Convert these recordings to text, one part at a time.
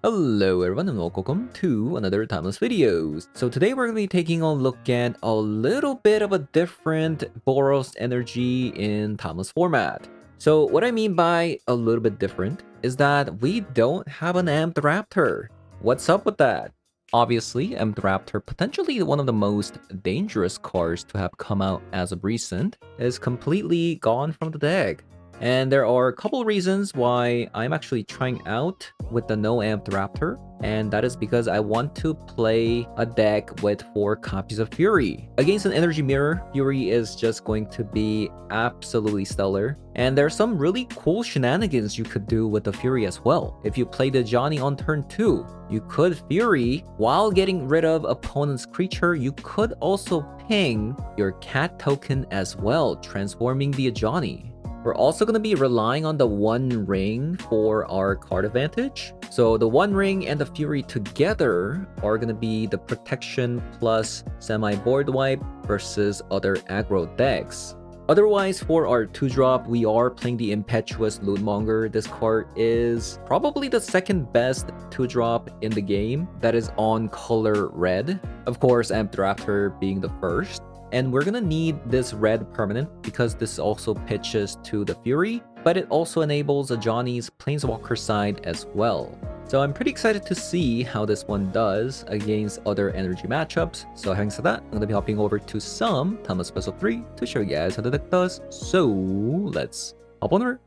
Hello everyone and welcome to another Timeless videos. So today we're going to be taking a look at a little bit of a different Boros energy in Timeless format. So what I mean by a little bit different is that we don't have an Amped Raptor. What's up with that? Obviously, Amped Raptor, potentially one of the most dangerous cards to have come out as of recent, is completely gone from the deck. And there are a couple reasons why I'm actually trying out with the no amped Raptor, and that is because I want to play a deck with 4 copies of Fury. Against an Energy Mirror, Fury is just going to be absolutely stellar, and there's some really cool shenanigans you could do with the Fury as well. If you play the Johnny on turn 2, you could Fury while getting rid of opponent's creature. You could also ping your cat token as well, transforming the Johnny. We're also going to be relying on the One Ring for our card advantage. So the One Ring and the Fury together are going to be the protection plus semi-board wipe versus other aggro decks. Otherwise, for our 2-drop, we are playing the Impetuous Lootmonger. This card is probably the second best 2-drop in the game that is on color red. Of course, Amped Raptor being the first. And we're gonna need this red permanent because this also pitches to the Fury, but it also enables a Johnny's Planeswalker side as well. So I'm pretty excited to see how this one does against other energy matchups. So having said that, I'm gonna be hopping over to some Timeless BO3 to show you guys how the deck does. So let's hop on over.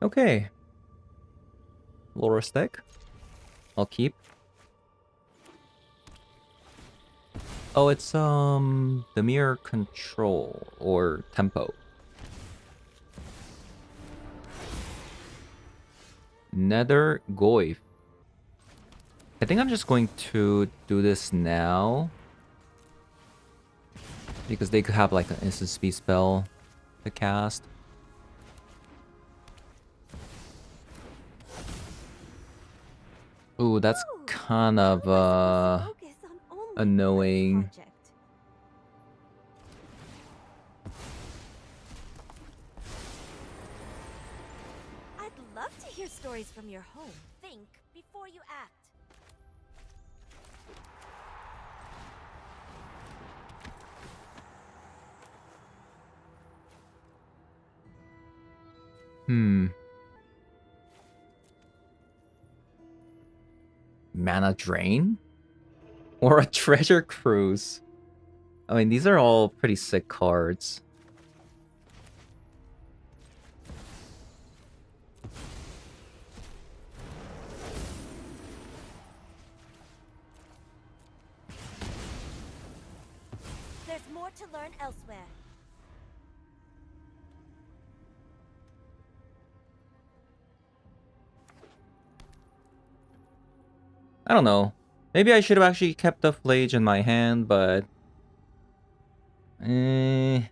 Okay. Loras deck. I'll keep. Oh, it's the mirror control or tempo. Nether Goyf. I think I'm just going to do this now because they could have like an instant speed spell to cast. Ooh, that's kind of annoying. I'd love to hear stories from your home. Think before you act. Mana Drain? Or a Treasure Cruise? I mean, these are all pretty sick cards. There's more to learn elsewhere. I don't know. Maybe I should have actually kept the Flage in my hand, but... You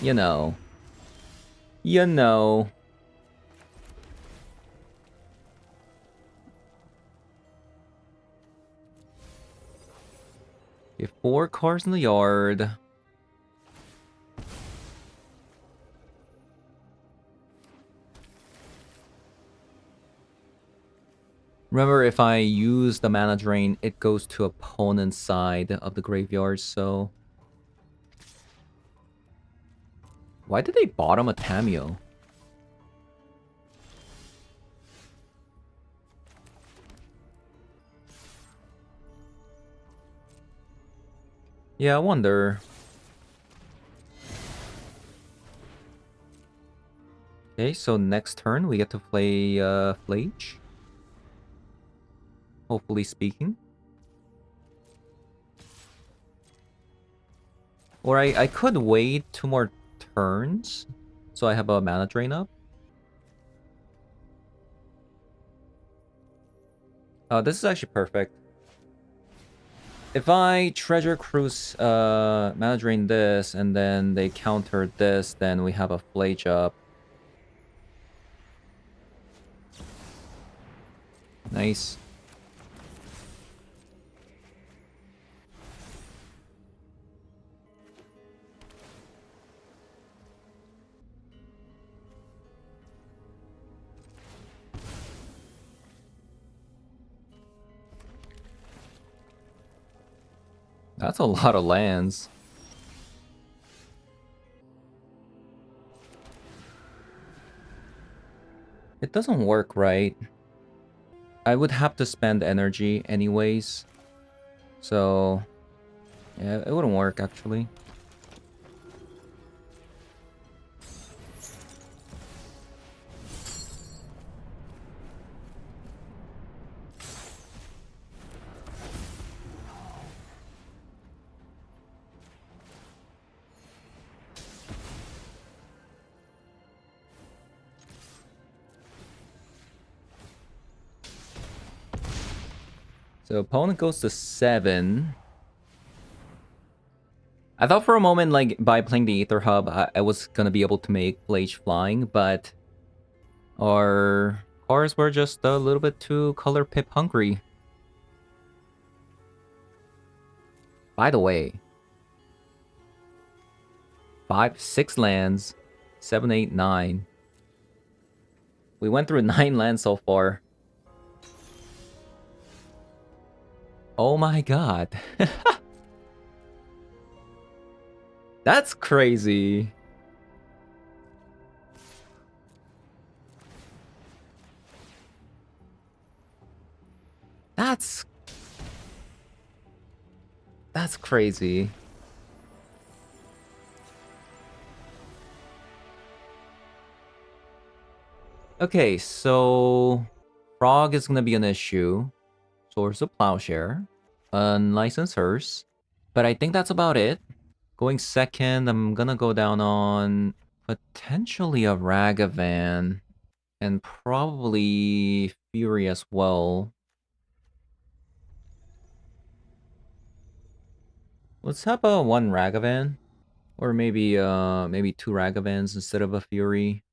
know. You know. Get 4 cars in the yard. Remember, if I use the mana drain, it goes to opponent's side of the graveyard, so... Why did they bottom a Tameo? Yeah, I wonder. Okay, so next turn we get to play Flage. Hopefully speaking. Or I could wait 2 more turns, so I have a mana drain up. This is actually perfect. If I Treasure Cruise mana drain this, and then they counter this, then we have a Flage up. Nice. That's a lot of lands. It doesn't work right. I would have to spend energy anyways. So, yeah, it wouldn't work actually. So opponent goes to 7. I thought for a moment, like, by playing the Aether Hub, I was gonna be able to make Blade Flying, but our cars were just a little bit too color pip hungry. By the way, 5, 6 lands, 7, 8, 9. We went through 9 lands so far. Oh my god. That's crazy. That's crazy. Okay, so Frog is gonna be an issue. Source of Plowshare. Unlicensed Hearse. But I think that's about it. Going second, I'm gonna go down on potentially a Ragavan. And probably Fury as well. Let's have a 1 Ragavan. Or maybe 2 Ragavans instead of a Fury.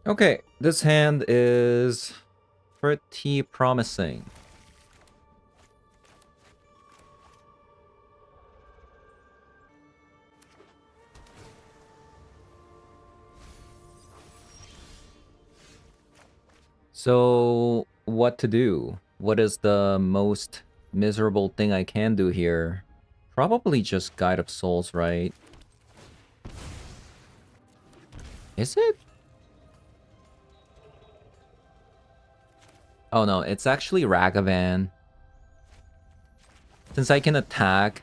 Okay, this hand is pretty promising. So, what to do? What is the most miserable thing I can do here? Probably just Guide of Souls, right? Is it? Oh no, it's actually Ragavan. Since I can attack,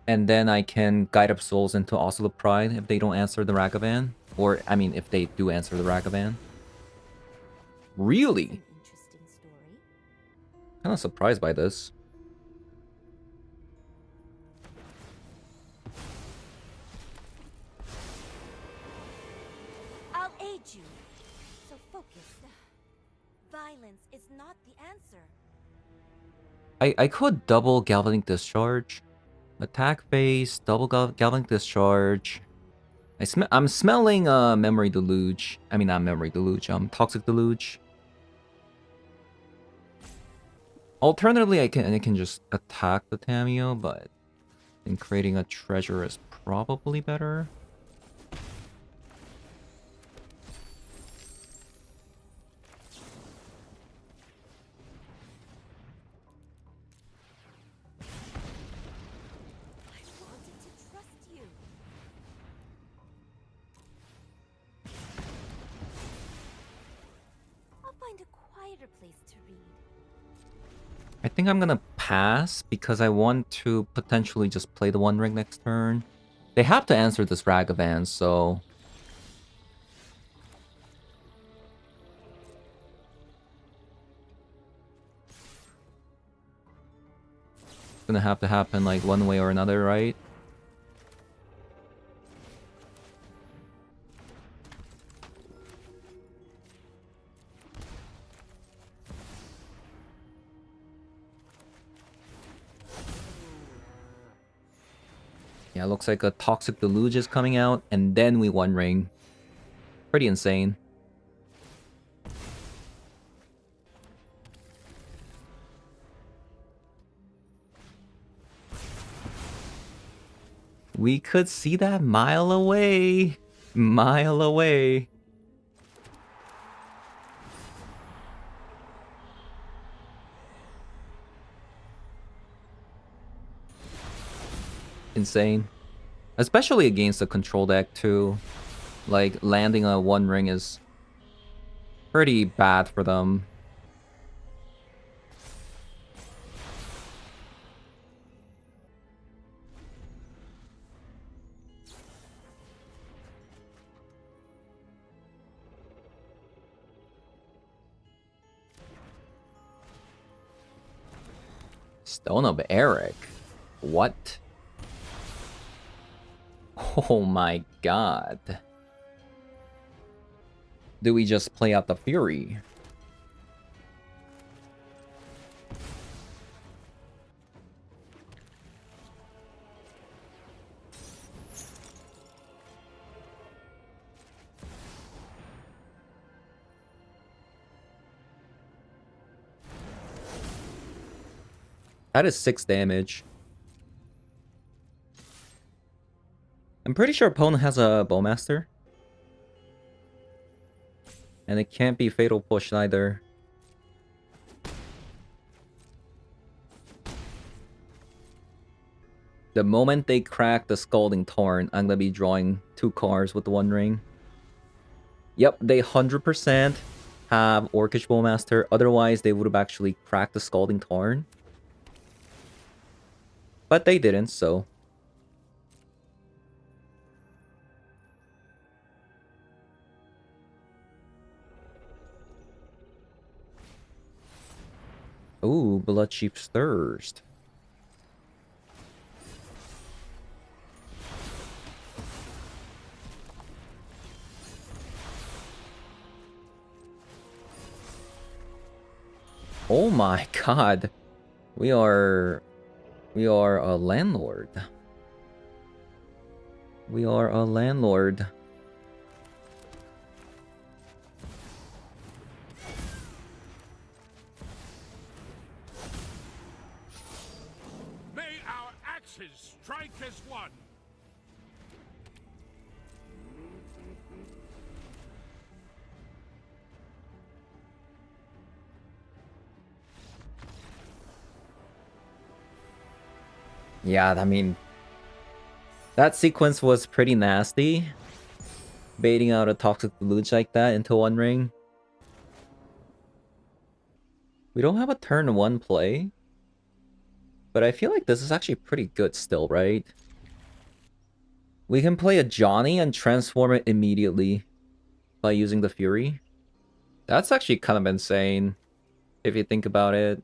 and then I can Guide of Souls into Oslo Pride if they don't answer the Ragavan. Or, I mean, if they do answer the Ragavan. Really? Interesting story. Kind of surprised by this. I'll aid you. So focus. Violence is not the answer. I could double Galvanic Discharge. Attack phase, double Galvanic Discharge. I'm smelling Memory Deluge. I mean, not Memory Deluge, Toxic Deluge. Alternatively, I can just attack the Tameo, but I think creating a treasure is probably better. I wanted to trust you. I'll find a quieter place to read. I think I'm gonna pass because I want to potentially just play the One Ring next turn. They have to answer this Ragavan, so... It's gonna have to happen like one way or another, right? Yeah, looks like a Toxic Deluge is coming out, and then we One Ring. Pretty insane. We could see that mile away. Mile away. insane. Especially against the control deck too. Like, landing a One Ring is pretty bad for them. Stone of Eric. What? Oh my god. Do we just play out the Fury? That is 6 damage. I'm pretty sure opponent has a Bowmaster. And it can't be Fatal Push either. The moment they crack the Scalding Tarn, I'm gonna be drawing 2 cards with the One Ring. Yep, they 100% have Orcish Bowmaster. Otherwise, they would have actually cracked the Scalding Tarn. But they didn't, so... Ooh, Bloodchief's Thirst. Oh my god. We are a landlord. We are a landlord. May our axes strike as one. Yeah, I mean, that sequence was pretty nasty. Baiting out a Toxic Deluge like that into One Ring. We don't have a turn 1 play. But I feel like this is actually pretty good still, right? We can play a Johnny and transform it immediately by using the Fury. That's actually kind of insane, if you think about it.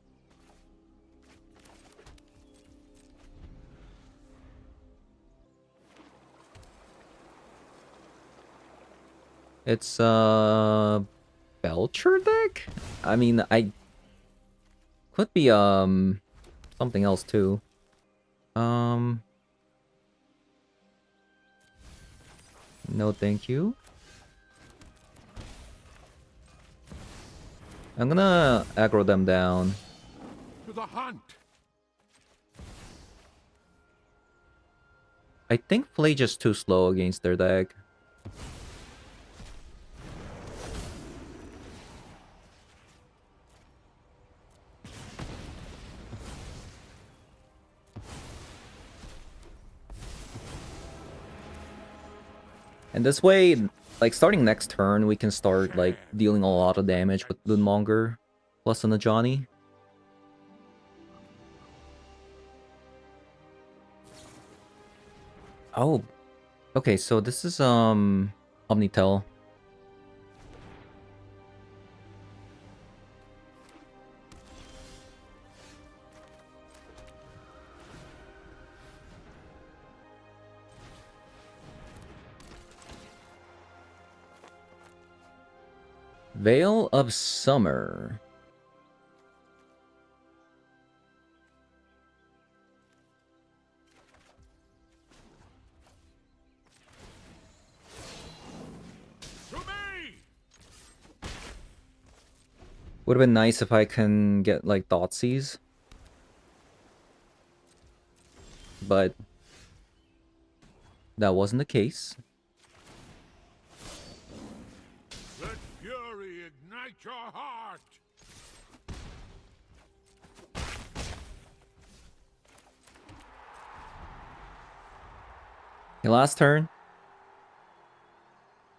It's Belcher deck? I mean, I could be something else too. No thank you. I'm gonna aggro them down. To the hunt. I think Flay just too slow against their deck. And this way, like, starting next turn, we can start, like, dealing a lot of damage with Moonmonger, plus on a Johnny. Oh, okay, so this is, Omnitel. Veil of Summer. To me! Would have been nice if I can get, like, Thoughtseize. But that wasn't the case. Let fury ignite your heart. Okay, last turn.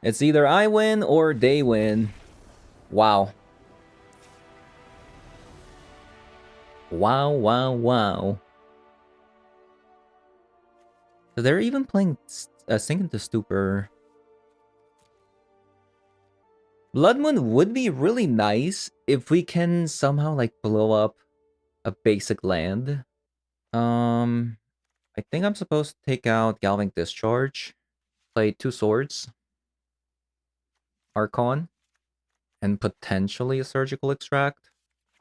It's either I win or they win. Wow. Wow, wow, wow. So they're even playing Sink into Stupor. Blood Moon would be really nice if we can somehow like blow up a basic land. I think I'm supposed to take out Galvanic Discharge, play 2 swords, Archon, and potentially a Surgical Extract.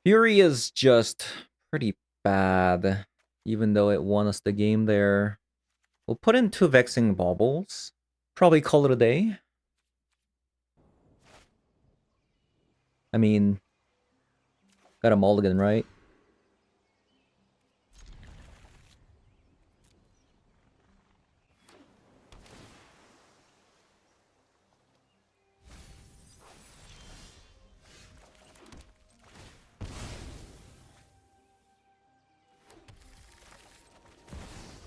Fury is just pretty bad, even though it won us the game there. We'll put in 2 Vexing Baubles. Probably call it a day. I mean, got a mulligan, right?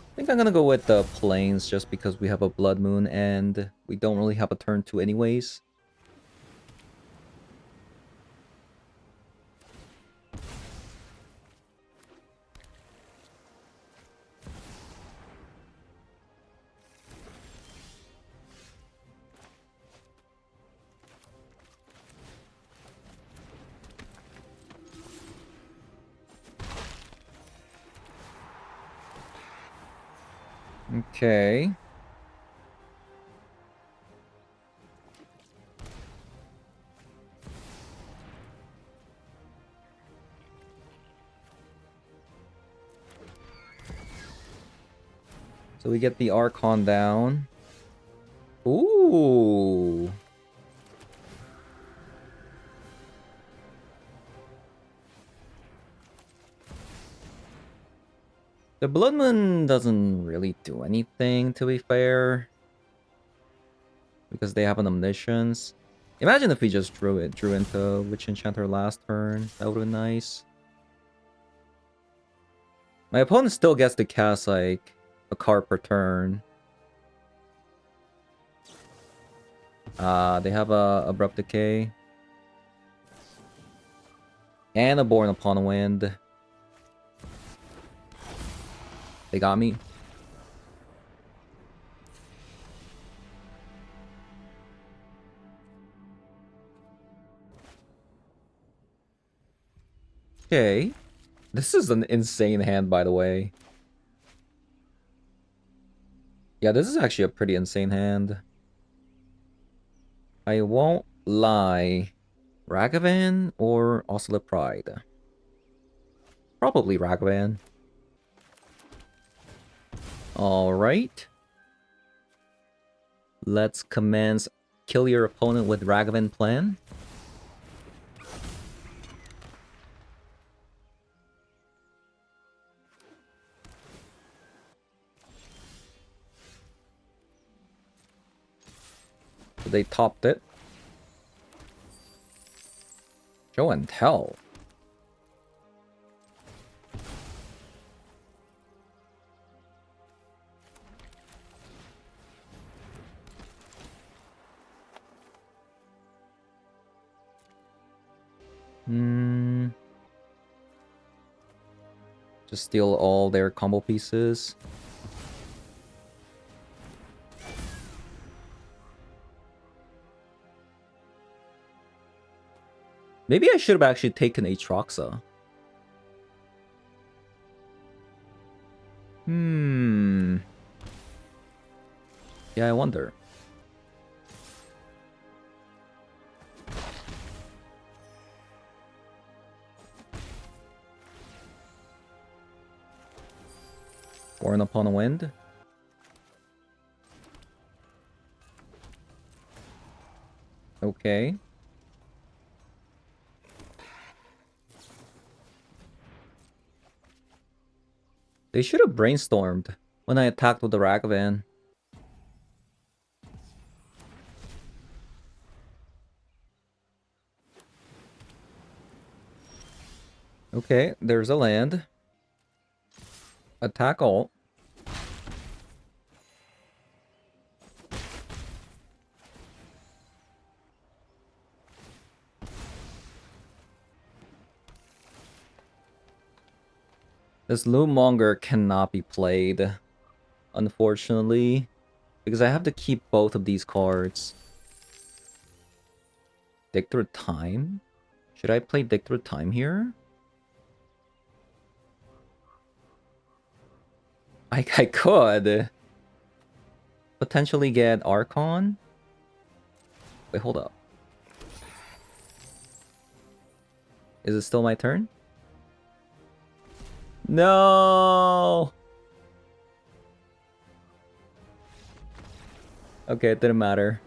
I think I'm gonna go with the Plains just because we have a Blood Moon and we don't really have a turn 2 anyways. Okay. So we get the Archon down. Ooh. The Blood Moon doesn't really do anything, to be fair. Because they have an Omniscience. Imagine if we just drew into Witch Enchanter last turn. That would have been nice. My opponent still gets to cast, like, a card per turn. They have a Abrupt Decay. And a Born Upon a Wind. They got me. Okay. This is an insane hand, by the way. Yeah, this is actually a pretty insane hand. I won't lie. Ragavan or Oscilla Pride? Probably Ragavan. Alright. Let's commence kill your opponent with Ragavan plan. So they topped it. Show and tell. Just steal all their combo pieces. Maybe I should have actually taken Aatroxa. Yeah, I wonder. Born Upon a Wind. Okay. They should have brainstormed when I attacked with the Ragavan. Okay, there's a land. Attack all. This Loommonger cannot be played, unfortunately, because I have to keep both of these cards. Dig Through Time? Should I play Dig Through Time here? I could potentially get Archon. Wait, hold up. Is it still my turn? No! Okay, it didn't matter.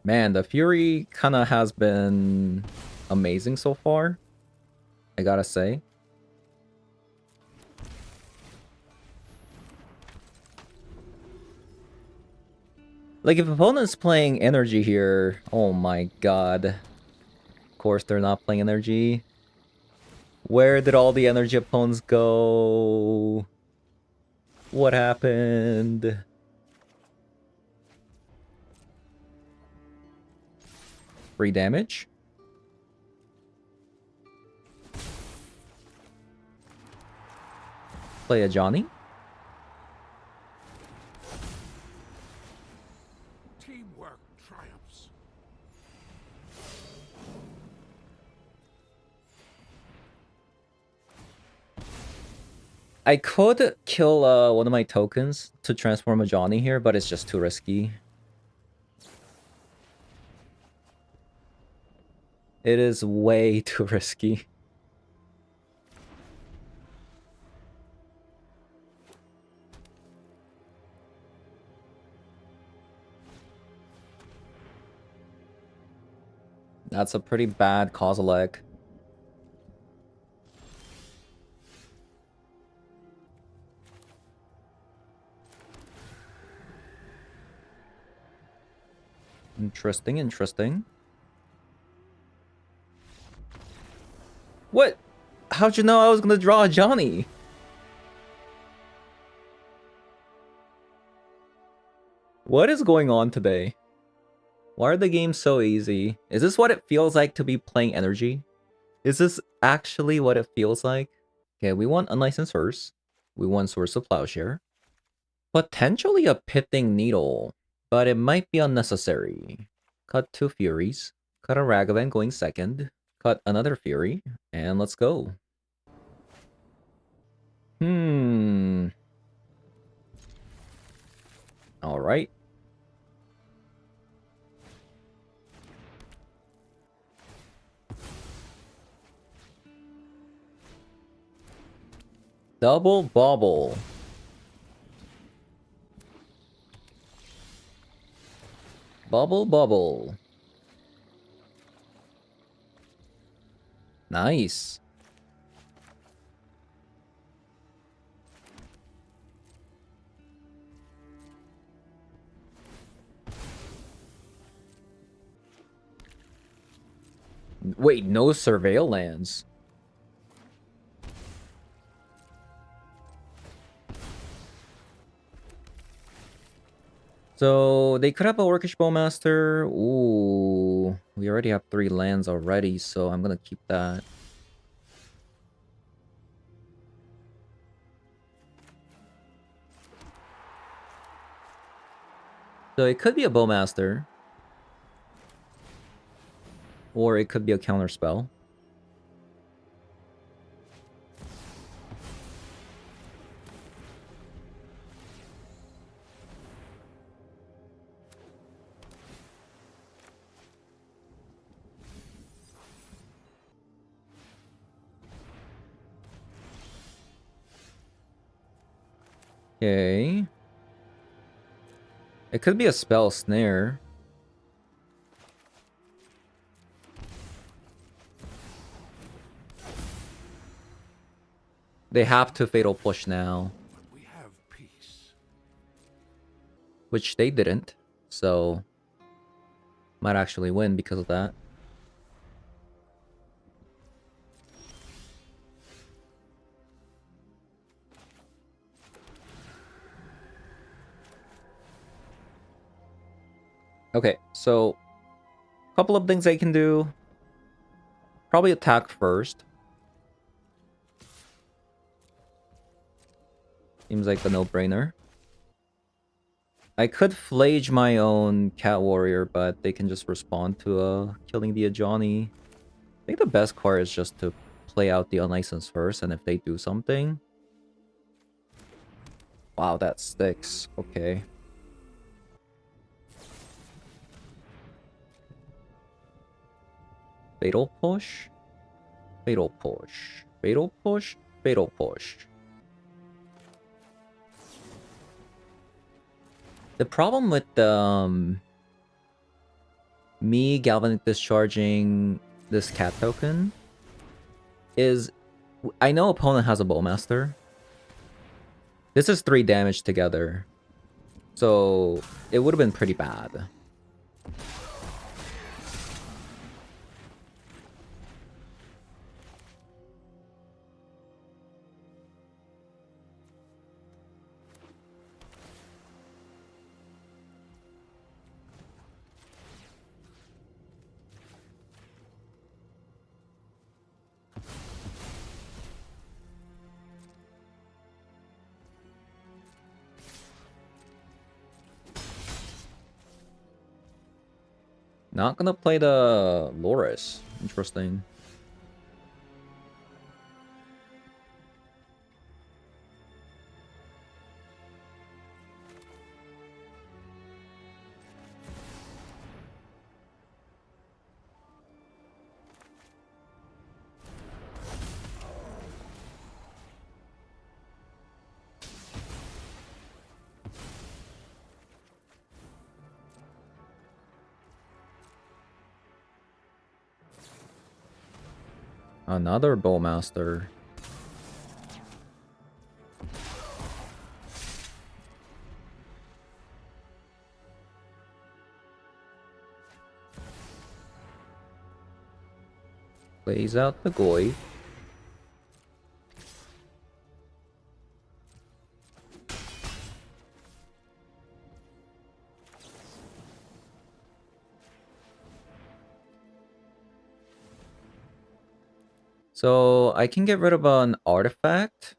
Man, the Fury kind of has been amazing so far, I gotta say. Like, if opponent's playing energy here, oh my god. Of course they're not playing energy. Where did all the energy opponents go? What happened? Free damage? Play a Johnny? Teamwork triumphs. I could kill one of my tokens to transform a Johnny here, but it's just too risky. It is way too risky. That's a pretty bad Kozilek. Interesting, interesting. What? How'd you know I was gonna draw a Johnny? What is going on today? Why are the games so easy? Is this what it feels like to be playing energy? Is this actually what it feels like? Okay, we want Unlicensed Source. We want Source of Plowshare. Potentially a Pitting Needle, but it might be unnecessary. Cut 2 Furies. Cut a Ragavan going second. Cut another Fury. And let's go. Alright. Double Bobble. Bubble Bubble. Nice. Wait, no Surveil lands. So they could have a Orcish Bowmaster. Ooh, we already have 3 lands already, so I'm gonna keep that. So it could be a Bowmaster. Or it could be a counter spell. Okay. It could be a spell snare. They have to Fatal Push now. We have peace. Which they didn't. So might actually win because of that. Okay, so a couple of things I can do. Probably attack first. Seems like a no-brainer. I could flage my own cat warrior, but they can just respond to killing the Ajani. I think the best card is just to play out the unlicensed first, and if they do something... Wow, that sticks. Okay. Fatal push? Fatal push. Fatal push? Fatal push. The problem with me galvanic discharging this cat token is I know opponent has a bowmaster. This is 3 damage together. So it would have been pretty bad. Not gonna play the Loris. Interesting. Another bowmaster. Plays out the Goy. So I can get rid of an artifact.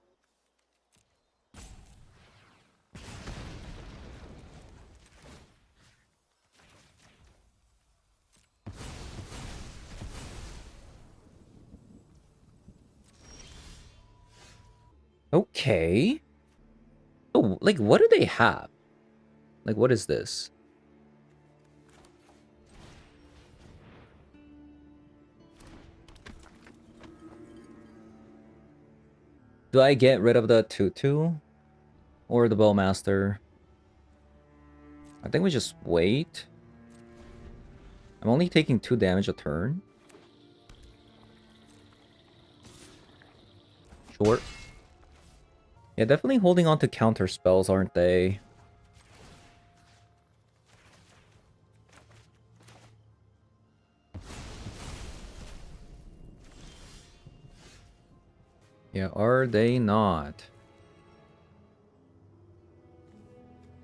Okay. Oh, like, what do they have? Like, what is this? Do I get rid of the Tutu? Or the Bowmaster? I think we just wait. I'm only taking 2 damage a turn. Short. Yeah, definitely holding on to counter spells, aren't they? Yeah, are they not?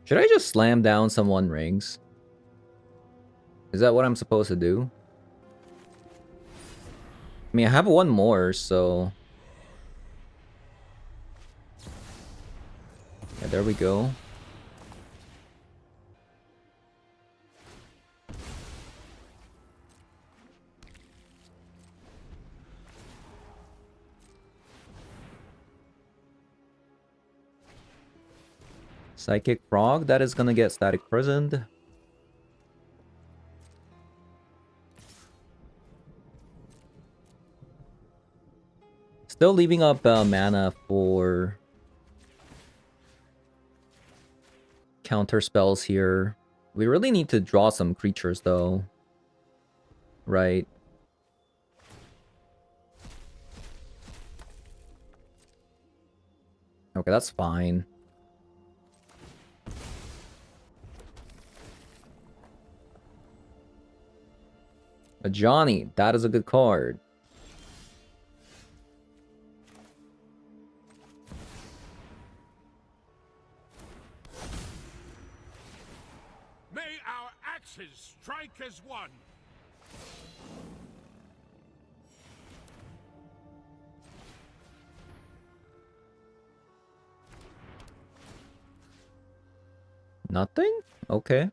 Should I just slam down some One Rings? Is that what I'm supposed to do? I mean, I have one more, so... Yeah, there we go. Psychic Frog, that is gonna get static prisoned. Still leaving up mana for counter spells here. We really need to draw some creatures though. Right. Okay, that's fine. A Johnny, that is a good card. May our axes Strike as one. Nothing? Okay.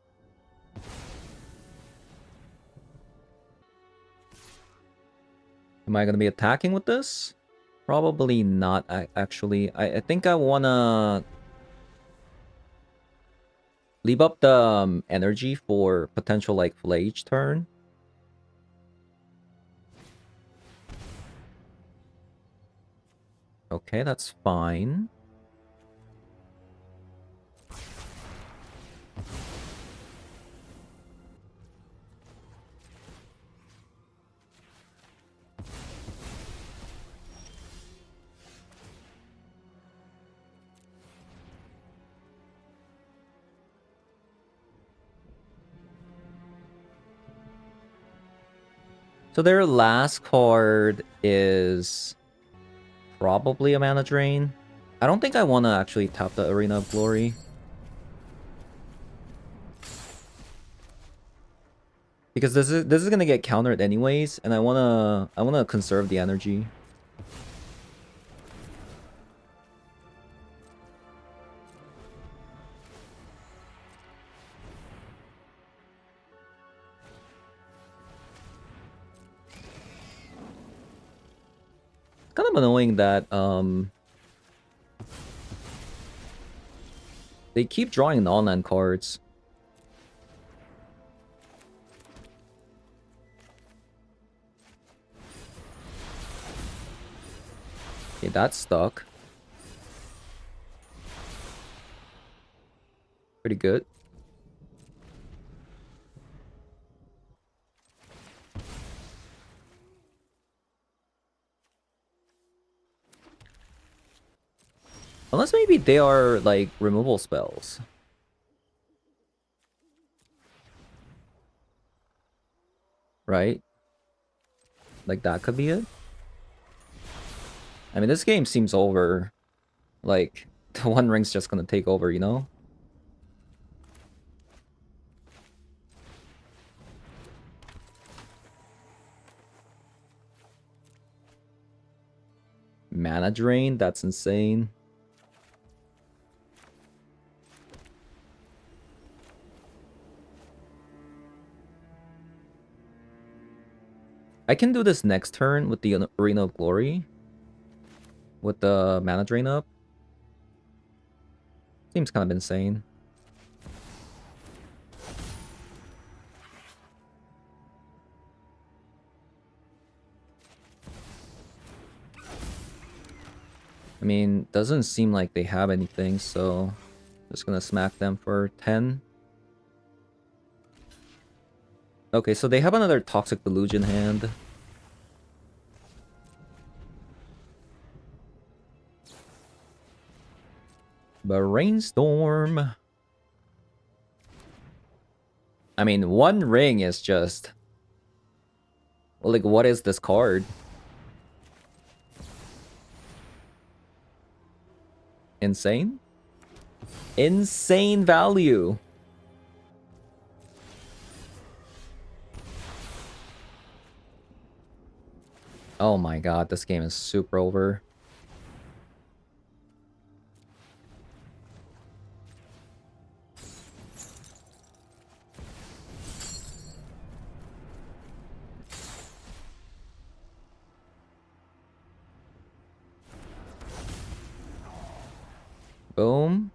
Am I gonna be attacking with this? Probably not, actually. I think I wanna leave up the energy for potential, like, Flage turn. Okay, that's fine. So their last card is probably a mana drain. I don't think I want to actually tap the Arena of Glory. Because this is gonna get countered anyways, and I wanna conserve the energy. It's kind of annoying that they keep drawing non-land cards. Okay, that's stuck. Pretty good. Unless maybe they are, like, removal spells. Right? Like, that could be it. I mean, this game seems over. Like, the One Ring's just gonna take over, you know? Mana drain? That's insane. I can do this next turn with the Arena of Glory. With the mana drain up. Seems kind of insane. I mean, doesn't seem like they have anything, so just gonna smack them for 10. Okay, so they have another Toxic Delusion hand. But Rainstorm. I mean, One Ring is just... Like, what is this card? Insane? Insane value. Oh my god, this game is super over. Boom.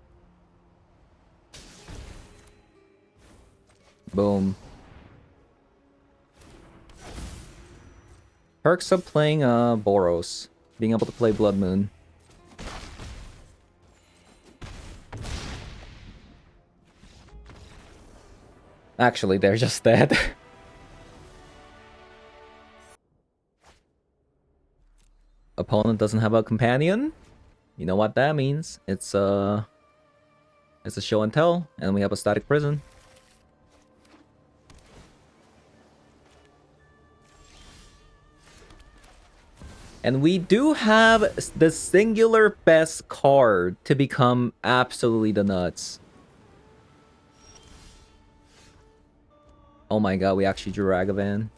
Boom. Perks of playing Boros. Being able to play Blood Moon. Actually, they're just dead. Opponent doesn't have a companion. You know what that means. It's a show and tell, and we have a static prison. And we do have the singular best card to become absolutely the nuts. Oh my god, we actually drew Ragavan.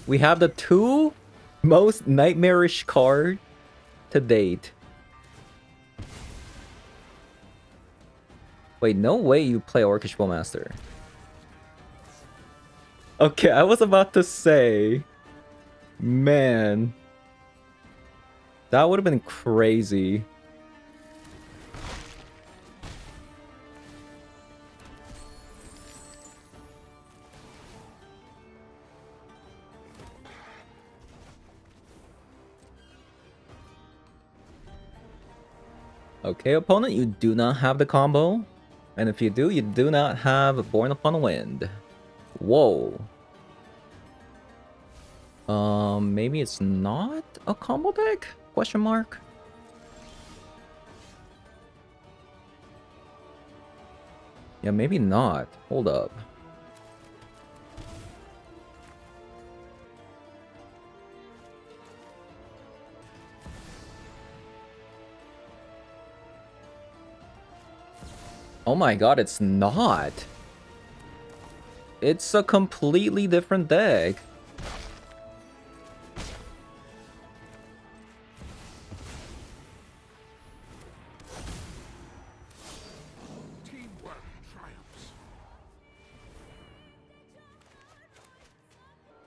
We have the two most nightmarish card to date. Wait, no way you play Orcish Bowmaster. Okay, I was about to say... Man. That would have been crazy. Okay, opponent, you do not have the combo. And if you do, you do not have Born Upon Wind. Whoa. Maybe it's not a combo deck? Question mark? Yeah, maybe not. Hold up. Oh my god, it's not. It's a completely different deck. Teamwork triumphs.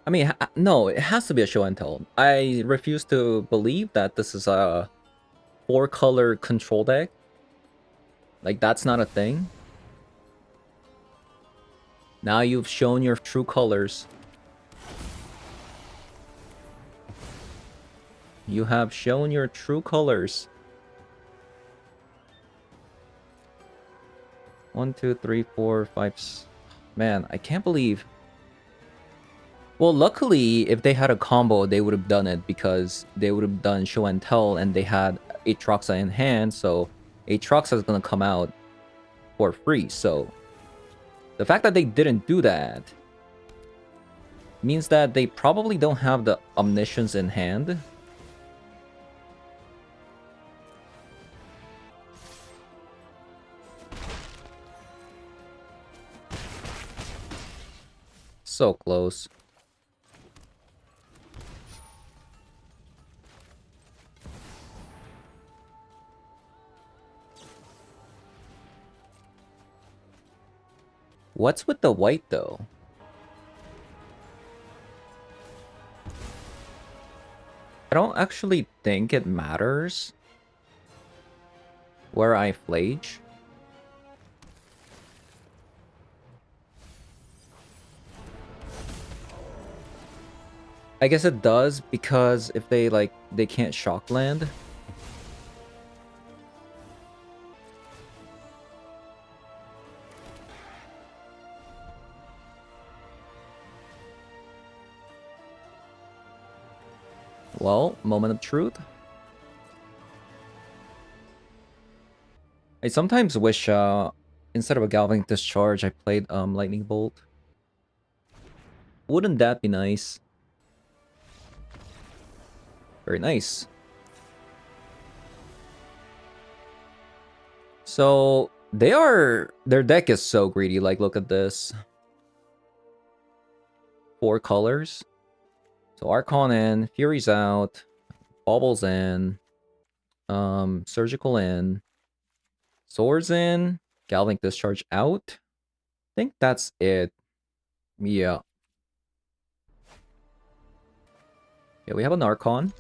I mean, no, it has to be a show and tell. I refuse to believe that this is a 4-color control deck. Like, that's not a thing. Now you've shown your true colors. You have shown your true colors. 1, 2, 3, 4, 5. Man, I can't believe. Well, luckily, if they had a combo, they would have done it because they would have done show and tell, and they had Aatroxa in hand, so Aatroxa is gonna come out for free. So the fact that they didn't do that means that they probably don't have the Omniscience in hand. So close. What's with the white, though? I don't actually think it matters where I flage. I guess it does because if they they can't shock land. Well, moment of truth. I sometimes wish instead of a Galvanic Discharge I played Lightning Bolt. Wouldn't that be nice? Very nice. So their deck is so greedy. Like, look at this. 4 colors. So Archon in, Fury's out, Baubles in, Surgical in, Swords in, Galvanic Discharge out. I think that's it. Yeah. Yeah, we have an Archon.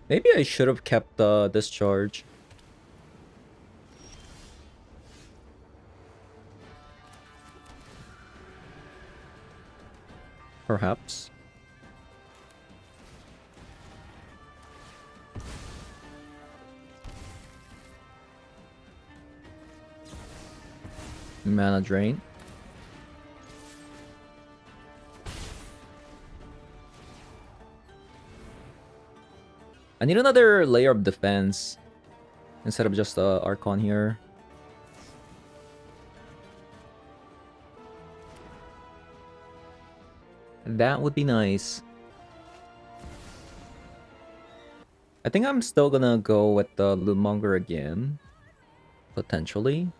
Maybe I should have kept the discharge. Perhaps. Mana drain. I need another layer of defense instead of just Archon here. That would be nice. I think I'm still gonna go with the Lootmonger again. Potentially.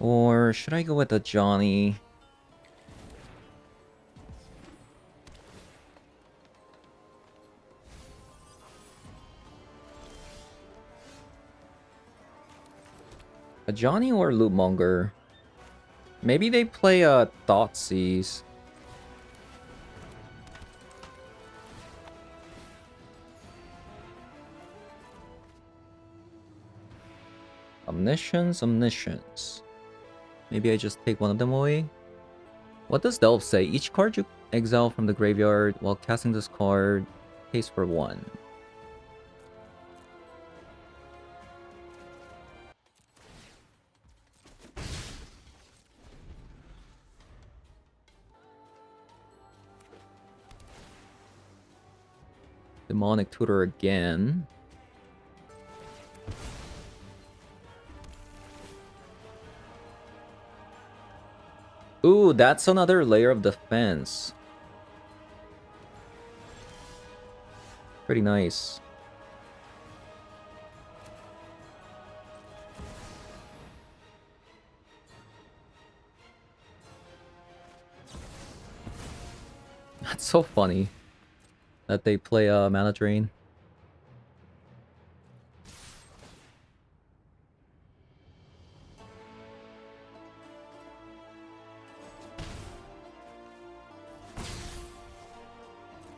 Or should I go with the Johnny? A Johnny or Lootmonger? Maybe they play a Thoughtseize. Omniscience. Maybe I just take one of them away. What does Delve say? Each card you exile from the graveyard while casting this card pays for 1. Demonic Tutor again. Ooh, that's another layer of defense. Pretty nice. That's so funny that they play Mana Drain.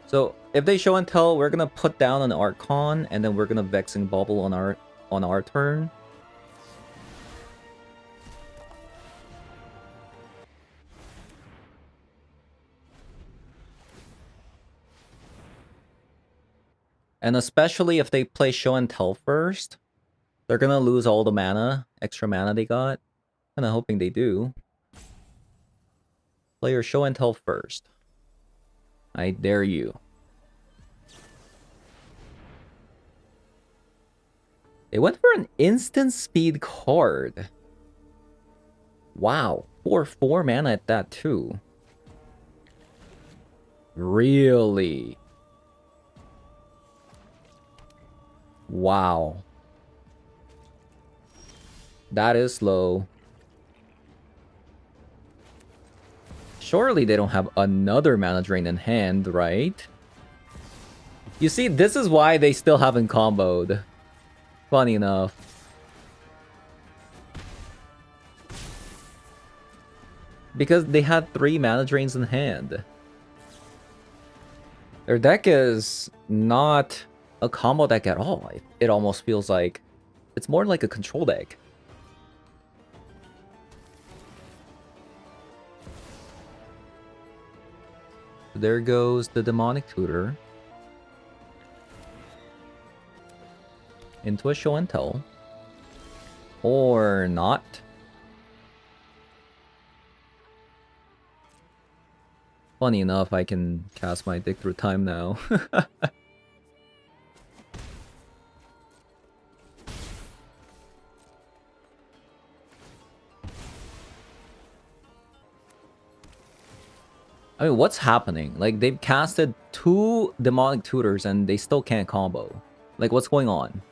So if they show and tell, we're gonna put down an Archon, and then we're gonna Vexing Bauble on our turn. And especially if they play show and tell first, they're gonna lose all the mana, extra mana they got. Kinda hoping they do. Play your show and tell first. I dare you. They went for an instant speed card. Wow. 4/4 mana at that too. Really? Wow. That is slow. Surely they don't have another mana drain in hand, right? You see, this is why they still haven't comboed. Funny enough. Because they had 3 mana drains in hand. Their deck is not a combo deck at all. It almost feels like it's more like a control deck. There goes the Demonic Tutor. Into a show and tell. Or not. Funny enough, I can cast my Dig Through Time now. I mean, what's happening? Like, they've casted 2 Demonic Tutors and they still can't combo. Like, what's going on?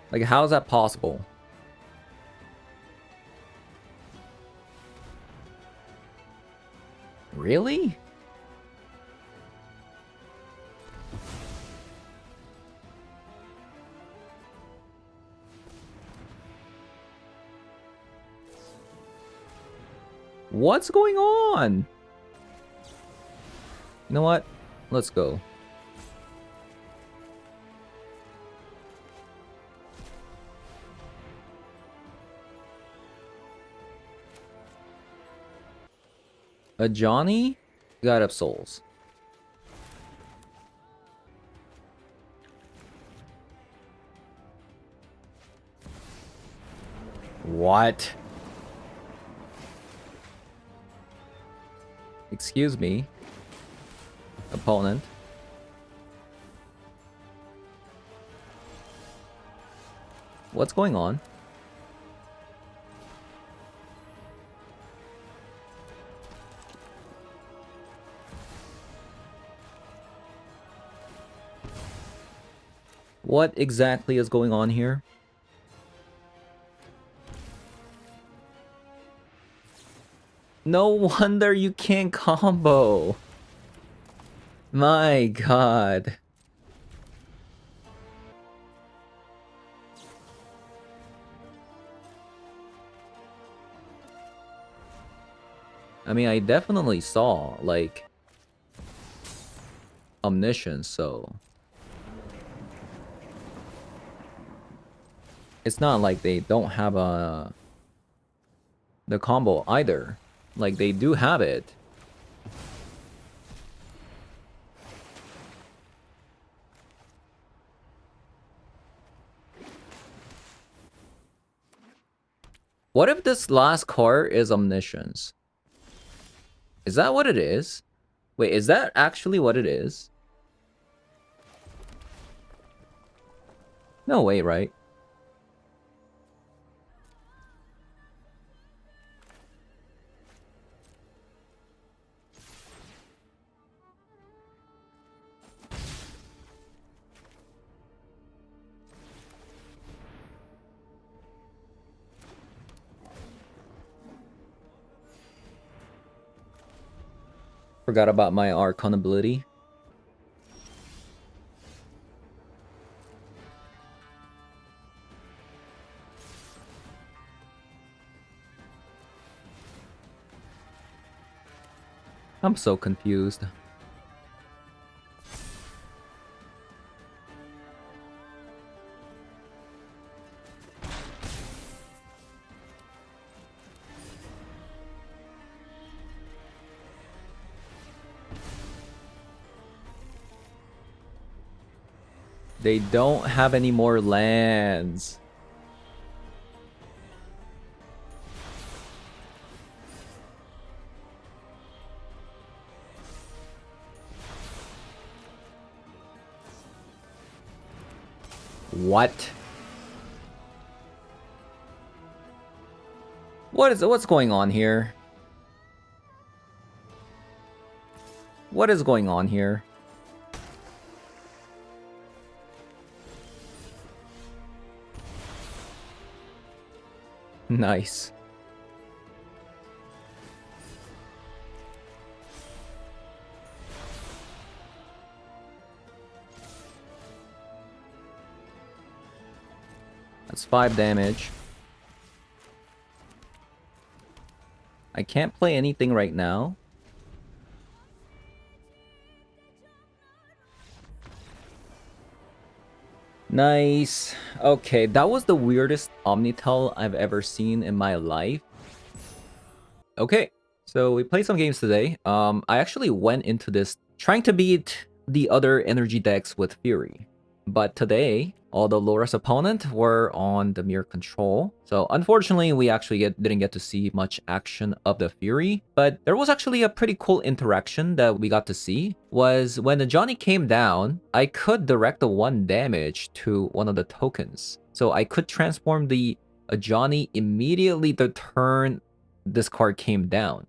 Like, how is that possible? Really? What's going on? You know what? Let's go. A Johnny? God of Souls. What? Excuse me, opponent. What's going on? What exactly is going on here? No wonder you can't combo. My god. I mean, I definitely saw, like, omniscience, so... It's not like they don't have the combo either. Like, they do have it. What if this last card is omniscience? Is that what it is? Wait, is that actually what it is? No way, right? Forgot about my Archon ability. I'm so confused. They don't have any more lands. What? What's going on here? What is going on here? Nice. That's 5 damage. I can't play anything right now. Nice. Okay, that was the weirdest Omnitel I've ever seen in my life. Okay, so we played some games today. I actually went into this trying to beat the other energy decks with Fury. But today, all the Lora's opponent were on the Mirror Control. So unfortunately, we actually didn't get to see much action of the Fury. But there was actually a pretty cool interaction that we got to see. Was when the Johnny came down, I could direct the 1 damage to one of the tokens. So I could transform the Johnny immediately the turn this card came down.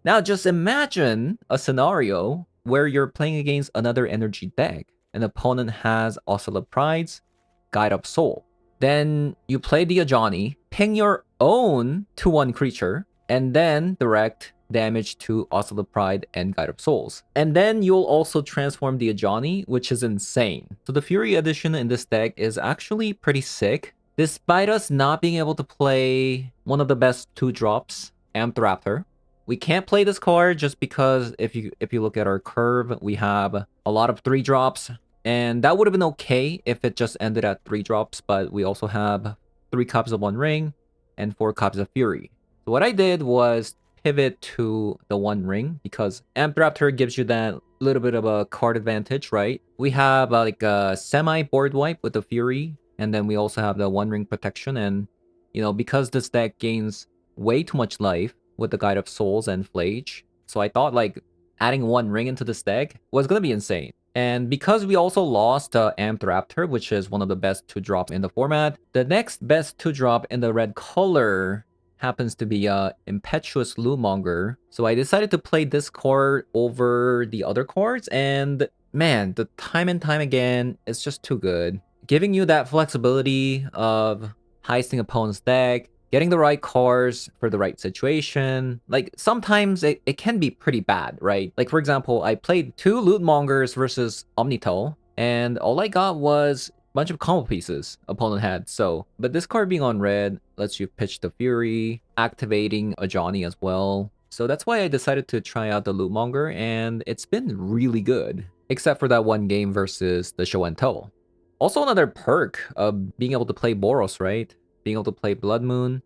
Now just imagine a scenario where you're playing against another energy deck. An opponent has Oscilla Prides, Guide Up Soul. Then you play the Ajani, ping your own 2/1 creature, and then direct damage to Oscilla Pride and Guide Up Souls. And then you'll also transform the Ajani, which is insane. So the Fury Edition in this deck is actually pretty sick. Despite us not being able to play one of the best 2-drops, Amped Raptor. We can't play this card just because if you look at our curve, we have a lot of 3-drops. And that would have been okay if it just ended at 3-drops, but we also have 3 copies of One Ring and 4 copies of Fury. So what I did was pivot to the One Ring because Amped Raptor gives you that little bit of a card advantage, right? We have like a semi-board wipe with the Fury, and then we also have the One Ring protection. And, you know, because this deck gains way too much life with the Guide of Souls and Flage, so I thought like adding 1 ring into this deck was gonna be insane. And because we also lost Amped Raptor, which is one of the best 2-drop in the format, the next best 2-drop in the red color happens to be Impetuous Lootmonger. So I decided to play this card over the other cards, and man, the time and time again, it's just too good. Giving you that flexibility of heisting opponent's deck, getting the right cards for the right situation. Like, sometimes it can be pretty bad, right? Like, for example, I played 2 Lootmongers versus Omnitel, and all I got was a bunch of combo pieces opponent had. So, but this card being on red lets you pitch the Fury, activating a Johnny as well. So that's why I decided to try out the Lootmonger, and it's been really good. Except for that one game versus the Show and Tell. Also, another perk of being able to play Boros, right? Being able to play Blood Moon,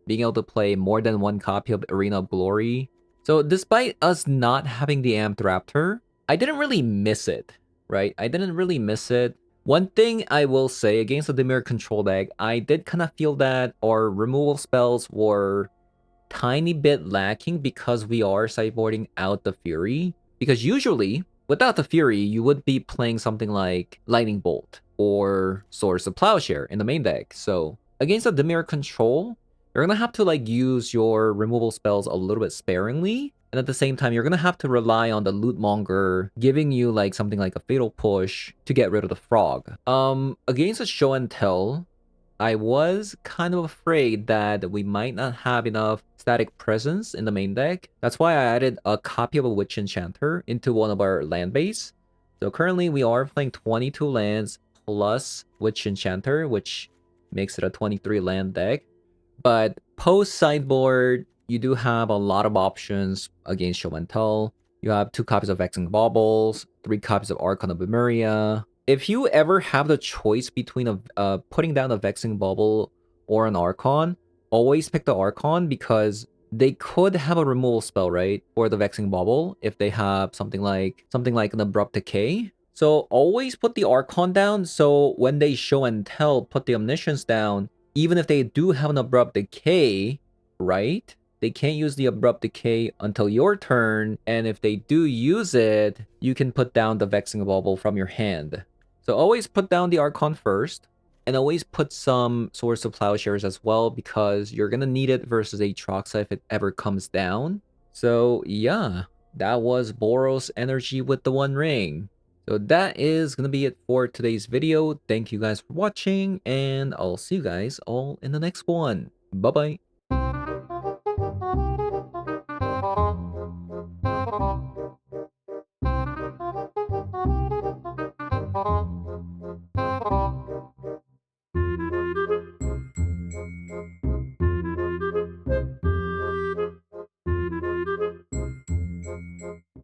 being able to play more than 1 copy of Arena of Glory. So despite us not having the Amped Raptor, I didn't really miss it, right? I didn't really miss it. One thing I will say against the Dimir control deck, I did kind of feel that our removal spells were tiny bit lacking because we are sideboarding out the Fury. Because usually, without the Fury, you would be playing something like Lightning Bolt or Swords of Plowshare in the main deck. So against the Dimir control, you're gonna have to like use your removal spells a little bit sparingly. And at the same time, you're gonna have to rely on the Lootmonger giving you like something like a Fatal Push to get rid of the Frog. Against a Show and Tell, I was kind of afraid that we might not have enough static presence in the main deck. That's why I added a copy of a Witch Enchanter into one of our land base. So currently we are playing 22 lands plus Witch Enchanter, which makes it a 23 land deck. But post sideboard, you do have a lot of options against Show and Tell. You have 2 copies of Vexing Baubles, 3 copies of Archon of Lemuria. If you ever have the choice between putting down a Vexing Bauble or an Archon, always pick the Archon because they could have a removal spell, right? Or the Vexing Bauble if they have something like an Abrupt Decay. So always put the Archon down, so when they Show and Tell, put the Omniscience down. Even if they do have an Abrupt Decay, right? They can't use the Abrupt Decay until your turn, and if they do use it, you can put down the Vexing Bauble from your hand. So always put down the Archon first, and always put some Swords of Plowshares as well, because you're gonna need it versus Aatroxa if it ever comes down. So yeah, that was Boros Energy with the 1 ring. So that is gonna be it for today's video. Thank you guys for watching, and I'll see you guys all in the next one. Bye-bye.